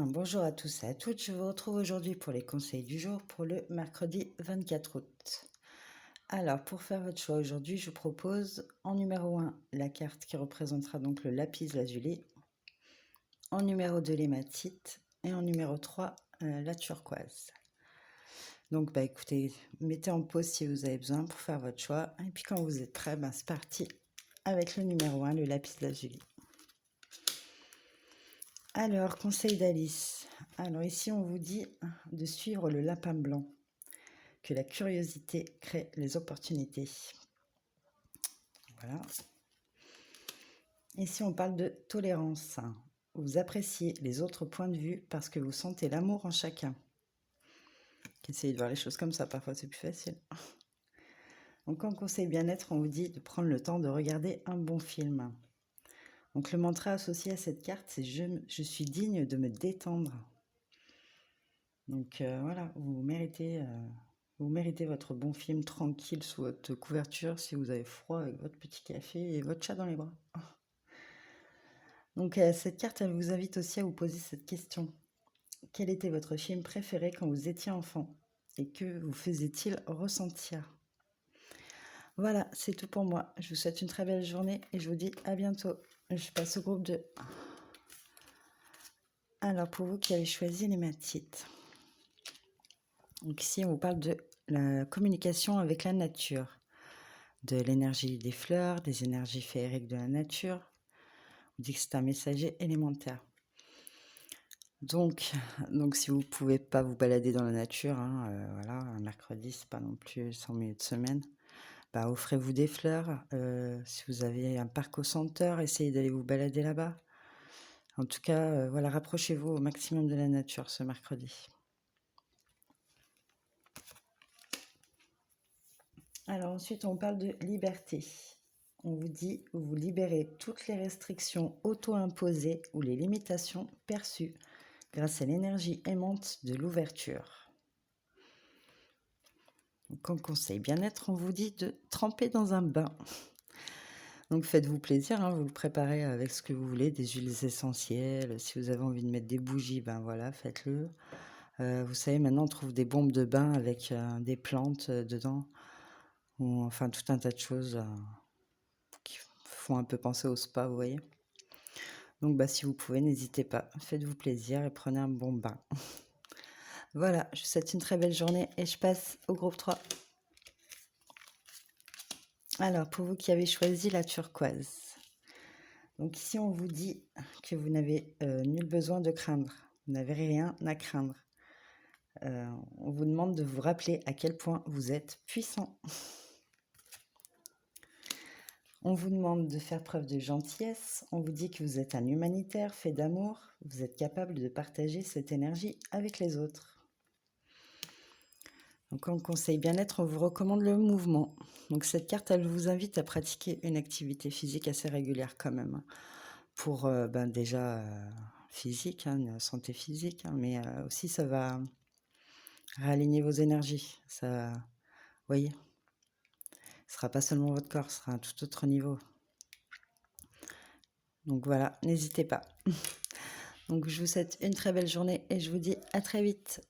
Bonjour à tous et à toutes, je vous retrouve aujourd'hui pour les conseils du jour pour le mercredi 24 août. Alors, pour faire votre choix aujourd'hui, je vous propose en numéro 1 la carte qui représentera donc le lapis lazuli, en numéro 2 l'hématite et en numéro 3 la turquoise. Donc, écoutez, mettez en pause si vous avez besoin pour faire votre choix. Et puis quand vous êtes prêts, c'est parti avec le numéro 1, le lapis lazuli. Alors, conseil d'Alice. Alors ici, on vous dit de suivre le lapin blanc, que la curiosité crée les opportunités. Voilà. Ici, on parle de tolérance. Vous appréciez les autres points de vue parce que vous sentez l'amour en chacun. Essayez de voir les choses comme ça, parfois c'est plus facile. Donc en conseil bien-être, on vous dit de prendre le temps de regarder un bon film. Donc le mantra associé à cette carte, c'est je suis digne de me détendre. Donc voilà, vous méritez votre bon film tranquille sous votre couverture si vous avez froid avec votre petit café et votre chat dans les bras. Donc cette carte, elle vous invite aussi à vous poser cette question. Quel était votre film préféré quand vous étiez enfant? Et que vous faisait-il ressentir? Voilà, c'est tout pour moi. Je vous souhaite une très belle journée et je vous dis à bientôt. Je passe au groupe 2. Alors, pour vous qui avez choisi l'hématite. Donc ici, on vous parle de la communication avec la nature, de l'énergie des fleurs, des énergies féeriques de la nature. On dit que c'est un messager élémentaire. Donc si vous ne pouvez pas vous balader dans la nature, voilà, un mercredi, c'est pas non plus 100 milieu de semaine, offrez-vous des fleurs. Si vous avez un parc au senteur, essayez d'aller vous balader là-bas. En tout cas, voilà, rapprochez-vous au maximum de la nature ce mercredi. Alors ensuite, on parle de liberté. On vous dit, vous libérez toutes les restrictions auto-imposées ou les limitations perçues grâce à l'énergie aimante de l'ouverture. Comme conseil bien-être, on vous dit de tremper dans un bain. Donc faites-vous plaisir, vous le préparez avec ce que vous voulez, des huiles essentielles. Si vous avez envie de mettre des bougies, voilà, faites-le. Vous savez, maintenant on trouve des bombes de bain avec des plantes dedans, ou enfin tout un tas de choses qui font un peu penser au spa, vous voyez. Donc si vous pouvez, n'hésitez pas, faites-vous plaisir et prenez un bon bain. Voilà, je vous souhaite une très belle journée et je passe au groupe 3. Alors, pour vous qui avez choisi la turquoise. Donc ici, on vous dit que vous n'avez nul besoin de craindre. Vous n'avez rien à craindre. On vous demande de vous rappeler à quel point vous êtes puissant. On vous demande de faire preuve de gentillesse. On vous dit que vous êtes un humanitaire fait d'amour. Vous êtes capable de partager cette énergie avec les autres. Donc en conseil bien-être, on vous recommande le mouvement. Donc cette carte, elle vous invite à pratiquer une activité physique assez régulière quand même. Pour déjà physique, une santé physique, mais aussi ça va réaligner vos énergies. Ça, vous voyez, ce sera pas seulement votre corps, ce sera un tout autre niveau. Donc voilà, n'hésitez pas. Donc je vous souhaite une très belle journée et je vous dis à très vite.